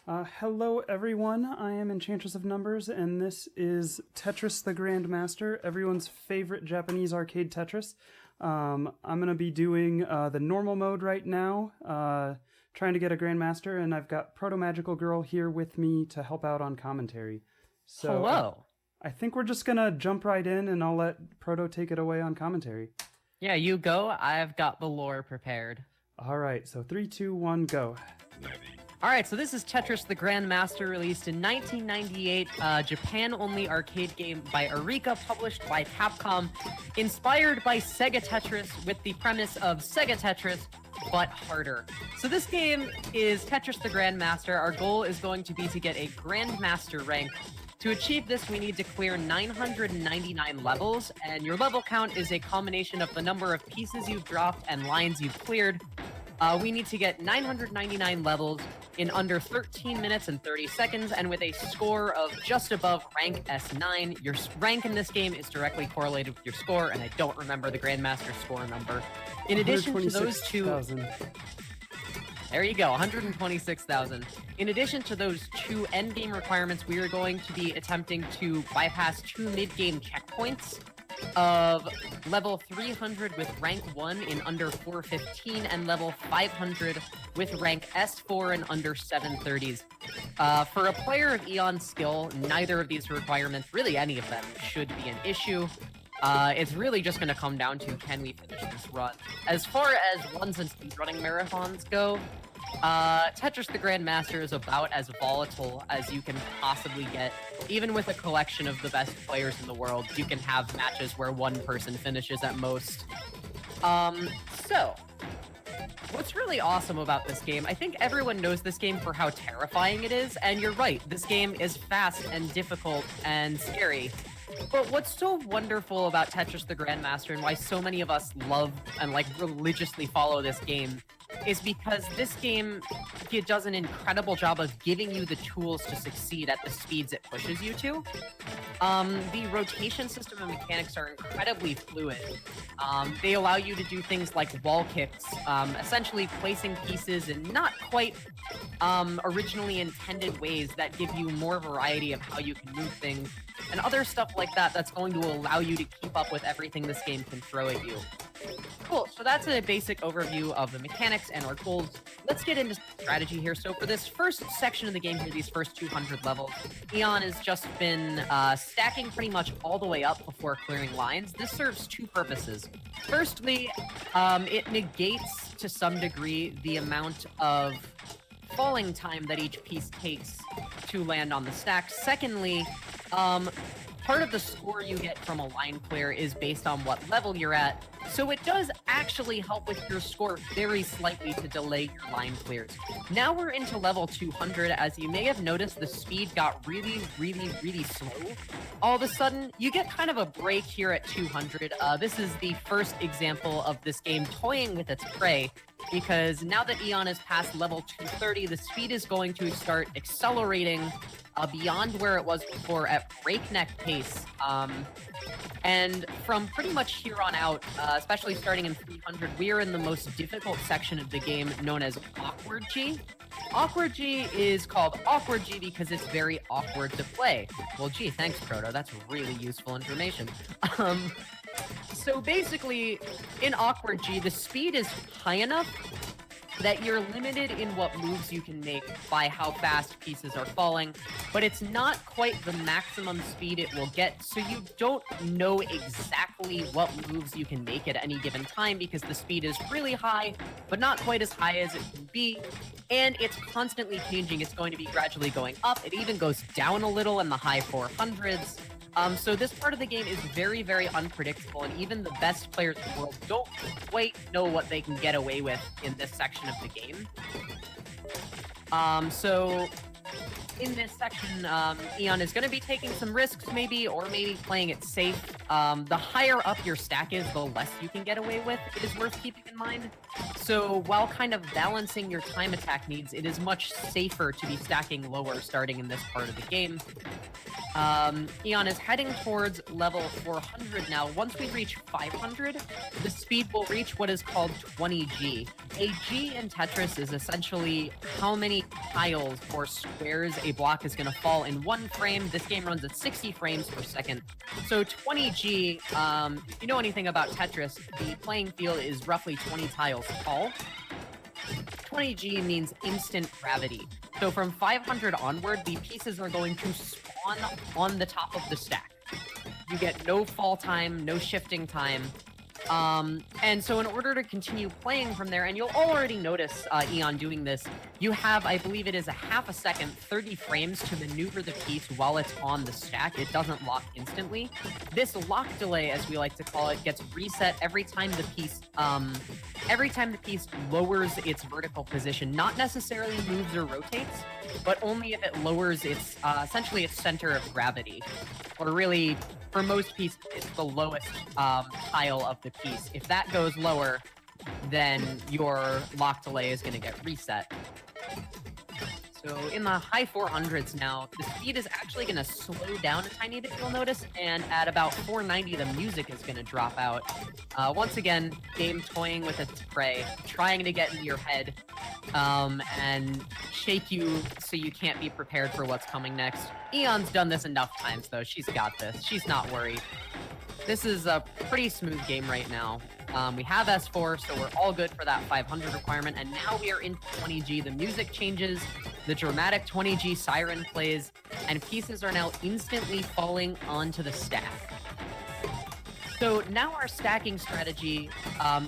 Hello everyone, I am Enchantress of Numbers, and this is Tetris the Grandmaster, everyone's favorite Japanese arcade Tetris. I'm going to be doing the normal mode right now, trying to get a Grandmaster, and I've got Proto Magical Girl here with me to help out on commentary. So, Hello. I think we're just going to jump right in, and I'll let Proto take it away on commentary. Yeah, you go. I've got the lore prepared. Alright, so 3, 2, 1, go. Alright, so this is Tetris the Grandmaster, released in 1998, Japan-only arcade game by Eureka, published by Capcom, inspired by Sega Tetris with the premise of Sega Tetris, but harder. So this game is Tetris the Grandmaster. Our goal is going to be to get a Grandmaster rank. To achieve this, we need to clear 999 levels, and your level count is a combination of the number of pieces you've dropped and lines you've cleared. We need to get 999 levels in under 13 minutes and 30 seconds, and with a score of just above rank S9. Your rank in this game is directly correlated with your score, and I don't remember the Grandmaster score number. In addition to those two... There you go, 126,000. In addition to those two endgame requirements, we are going to be attempting to bypass two mid-game checkpoints of level 300 with rank 1 in under 415 and level 500 with rank S4 in under 730s. For a player of Eon's skill, neither of these requirements, really any of them, should be an issue. It's really just going to come down to, can we finish this run? As far as runs and speedrunning marathons go, Tetris the Grandmaster is about as volatile as you can possibly get. Even with a collection of the best players in the world, you can have matches where one person finishes at most. So, what's really awesome about this game, I think everyone knows this game for how terrifying it is, and you're right, this game is fast and difficult and scary. But what's so wonderful about Tetris the Grandmaster and why so many of us love and religiously follow this game is because this game does an incredible job of giving you the tools to succeed at the speeds it pushes you to. The rotation system and mechanics are incredibly fluid. They allow you to do things like wall kicks, essentially placing pieces in not quite originally intended ways that give you more variety of how you can move things, and other stuff like that that's going to allow you to keep up with everything this game can throw at you. Cool, so that's a basic overview of the mechanics and our goals. Let's get into strategy here. So for this first section of the game here, these first 200 levels, Eon has just been stacking pretty much all the way up before clearing lines. This serves two purposes. Firstly, it negates to some degree the amount of falling time that each piece takes to land on the stack. Secondly, part of the score you get from a line clear is based on what level you're at, so it does actually help with your score very slightly to delay your line clears. Now we're into level 200. As you may have noticed, the speed got really slow. All of a sudden, you get kind of a break here at 200. This is the first example of this game toying with its prey, because now that Eon is past level 230, the speed is going to start accelerating beyond where it was before at breakneck pace. And from pretty much here on out, especially starting in 300, we are in the most difficult section of the game known as Awkward G. Awkward G is called Awkward G because it's very awkward to play. Well, gee, thanks, Proto. That's really useful information. So basically, in Awkward G, the speed is high enough that you're limited in what moves you can make by how fast pieces are falling, but it's not quite the maximum speed it will get, so you don't know exactly what moves you can make at any given time because the speed is really high, but not quite as high as it can be, and it's constantly changing. It's going to be gradually going up. It even goes down a little in the high 400s. So this part of the game is very unpredictable, and even the best players in the world don't quite know what they can get away with in this section of the game. So in this section, Eon is going to be taking some risks, maybe playing it safe. The higher up your stack is, the less you can get away with. It is worth keeping in mind. So while kind of balancing your time attack needs, it is much safer to be stacking lower starting in this part of the game. Eon is heading towards level 400 now. Once we reach 500, the speed will reach what is called 20G. A G in Tetris is essentially how many tiles or squares a block is going to fall in one frame. This game runs at 60 frames per second. So 20G, if you know anything about Tetris, the playing field is roughly 20 tiles tall. 20G means instant gravity. So from 500 onward, the pieces are going to spawn on the top of the stack. You get no fall time, no shifting time. And so in order to continue playing from there, and you'll already notice Eon doing this, you have, I believe it is a half a second, 30 frames to maneuver the piece while it's on the stack. It doesn't lock instantly. This lock delay, as we like to call it, gets reset every time the piece lowers its vertical position. Not necessarily moves or rotates, but only if it lowers its, essentially its center of gravity. Or really, for most pieces, it's the lowest tile of the piece. If that goes lower, then your lock delay is going to get reset. So in the high 400s now, the speed is actually going to slow down a tiny bit, you'll notice, and at about 490, the music is going to drop out. Once again, game toying with its prey, trying to get into your head, and shake you so you can't be prepared for what's coming next. Eon's done this enough times, though. She's got this. She's not worried. This is a pretty smooth game right now. We have S4, so we're all good for that 500 requirement, and now we are in 20G. The music changes, the dramatic 20G siren plays, and pieces are now instantly falling onto the stack. So now our stacking strategy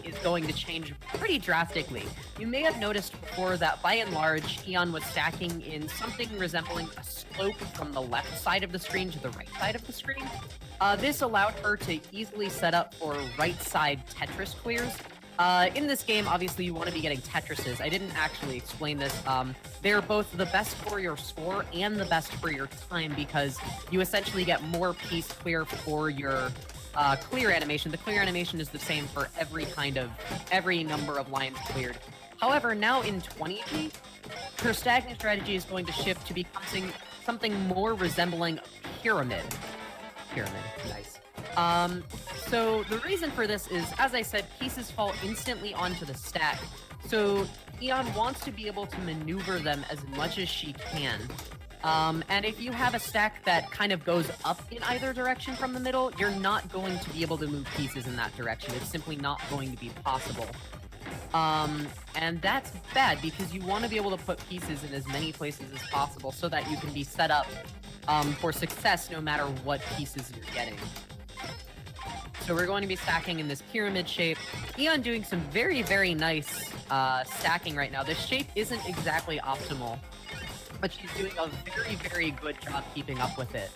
is going to change pretty drastically. You may have noticed before that by and large, Eon was stacking in something resembling a slope from the left side of the screen to the right side of the screen. This allowed her to easily set up for right side Tetris clears. In this game, obviously, you want to be getting Tetrises. I didn't actually explain this. They're both the best for your score and the best for your time because you essentially get more piece clear for your clear animation. The clear animation is the same for every number of lines cleared. However, now in 20G, her stacking strategy is going to shift to becoming something more resembling a pyramid. Nice. So the reason for this is, as I said, pieces fall instantly onto the stack. So Eon wants to be able to maneuver them as much as she can. And if you have a stack that kind of goes up in either direction from the middle, you're not going to be able to move pieces in that direction. It's simply not going to be possible. And that's bad because you want to be able to put pieces in as many places as possible so that you can be set up for success no matter what pieces you're getting. So we're going to be stacking in this pyramid shape. Eon doing some very, very nice stacking right now. This shape isn't exactly optimal, but she's doing a very, very good job keeping up with it.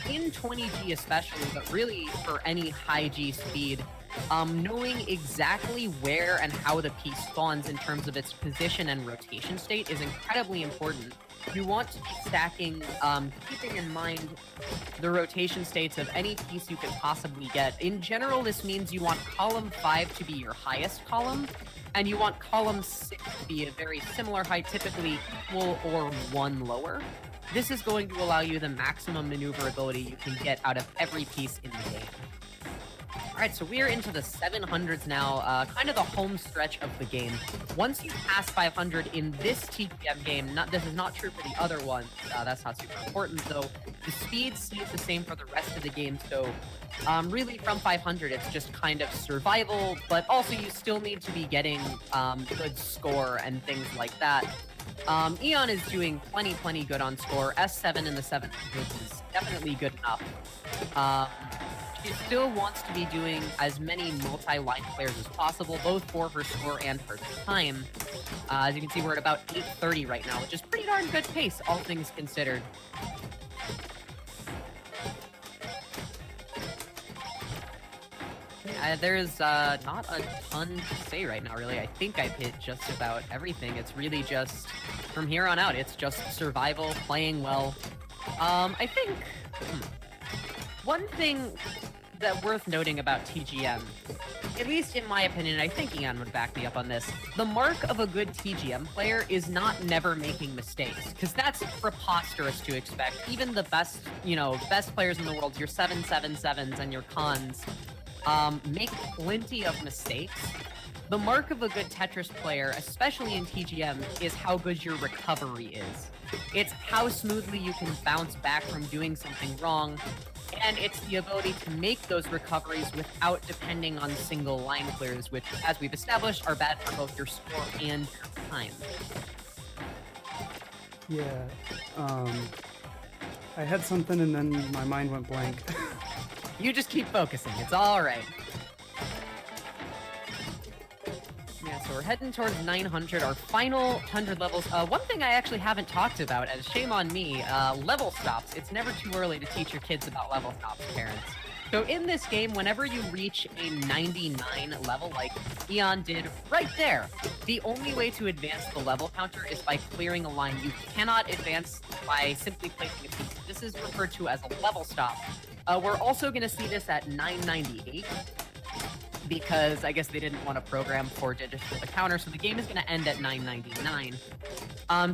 In 20G especially, but really for any high G speed, knowing exactly where and how the piece spawns in terms of its position and rotation state is incredibly important. You want to be stacking, keeping in mind the rotation states of any piece you can possibly get. In general, this means you want column 5 to be your highest column, and you want column 6 to be a very similar height, typically equal or 1 lower. This is going to allow you the maximum maneuverability you can get out of every piece in the game. Alright, so we are into the 700s now, kind of the home stretch of the game. Once you pass 500 in this TGM game, this is not true for the other ones, that's not super important, though the speed stays the same for the rest of the game, so really from 500 it's just kind of survival, but also you still need to be getting good score and things like that. Eon is doing plenty good on score. S7 in the 700s is definitely good enough. She still wants to be doing as many multi-line players as possible, both for her score and her time. As you can see, we're at about 830 right now, which is pretty darn good pace, all things considered. There's not a ton to say right now, really. I think I've hit just about everything. It's really just, from here on out, it's just survival, playing well. I think one thing that worth noting about TGM, at least in my opinion, I think Eon would back me up on this, the mark of a good TGM player is not never making mistakes, because that's preposterous to expect. Even the best, best players in the world, your 777s and your cons, make plenty of mistakes. The mark of a good Tetris player, especially in TGM, is how good your recovery is. It's how smoothly you can bounce back from doing something wrong, and it's the ability to make those recoveries without depending on single line clears, which, as we've established, are bad for both your score and your time. Yeah, I had something and then my mind went blank. You just keep focusing, it's alright. Yeah, so we're heading towards 900, our final 100 levels. One thing I actually haven't talked about, as shame on me, level stops. It's never too early to teach your kids about level stops, parents. So in this game, whenever you reach a 99 level, like Eon did right there, the only way to advance the level counter is by clearing a line. You cannot advance by simply placing a piece. This is referred to as a level stop. We're also going to see this at 998. Because I guess they didn't want to program 4 digits for the counter, so the game is going to end at 999.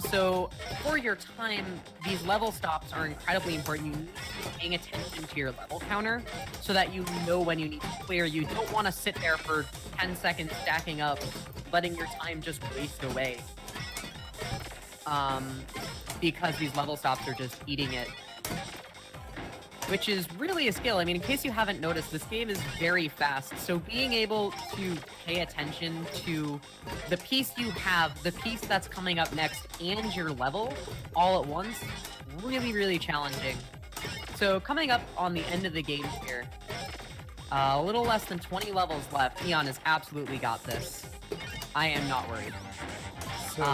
So for your time, these level stops are incredibly important. You need to be paying attention to your level counter so that you know when you need to clear. You don't want to sit there for 10 seconds stacking up, letting your time just waste away. Because these level stops are just eating it. Which is really a skill. I mean, in case you haven't noticed, this game is very fast, so being able to pay attention to the piece you have, the piece that's coming up next, and your level all at once, really, really challenging. So coming up on the end of the game here, a little less than 20 levels left. Eon has absolutely got this. I am not worried. So,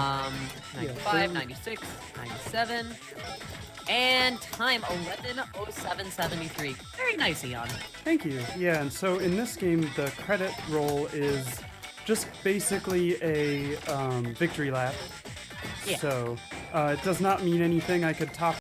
95, 96, 97... And time, 11:07:73. Very nice, Eon. Thank you. Yeah, and so in this game, the credit roll is just basically a victory lap. Yeah. So it does not mean anything. I could top